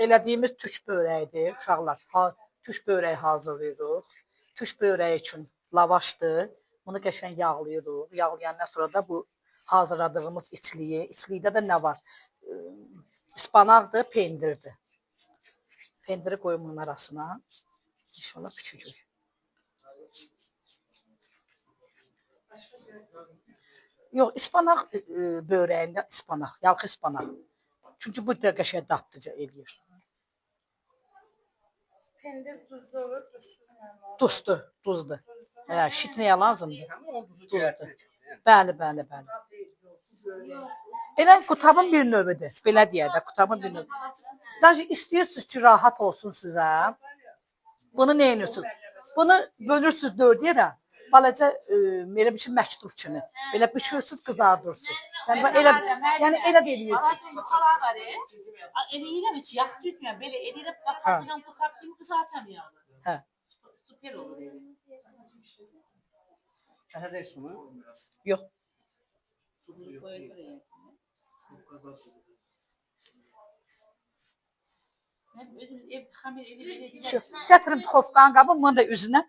elədiyimiz tüş börəyidir, uşaqlar. Tüş börəyi hazırlayırıq. Tüş börəyi üçün lavaşdır. Bunu qəşəng yağlayırıq. Yağlayandan sonra da bu hazırladığımız içliyi. İçlikdə də nə var? İspanaqdır, pendirdir. Pendiri qoyum bunun arasına. İnşallah küçücük. Yox, ispanaq börəyində ispanaq, yalxı ispanaq. Çünki bu da qəşəng dadlıca eləyir. Pendir duzlu olur, duzsuz. Duzdur. Hə, şitniyə lazımdır. Duzdur. Bəli. Elə qutabın bir növüdür. Belə deyək də, qutabın bir növü. Даже istəyirsiniz ki, rahat olsun sizə. Bunu nə edirsiniz? Bunu bölürsünüz 4 yerə. Balaca belə bir şey məktub kimi. Belə bişirirsiniz, qızardırsınız. Yəni elə də edirsiniz. Falan var eləyirəm ki, yaxşı etmirəm. Belə eləyirəm, qapacıdan bu qap kimi qızartıram yağını. Hə. Süper olur. Şəhərdə su mu? Yox. Gətirin xofqan qabı, bunun da üzünə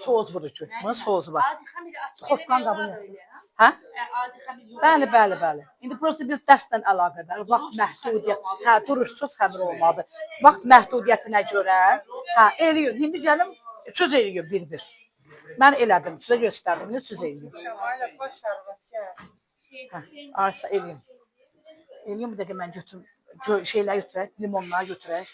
soğuz vurucu. Bunun soğuzu var. Xofqan qabı. Hə? Bəli. İndi prosta biz dərslə əlaqədar. Vaxt məhdudiyyət. Hə, duruşsuz xəmir olmadı. Vaxt məhdudiyyətinə görə. Hə, eləyin. İndi gəlim, söz eləyin bir-bir. Mən elədim, sizə göstərdim. İndi söz eləyin. Hə, arsa eləyin. Eləyin, bir dəqiqə mən götürüm. Şeyləri götürək, limonları götürək.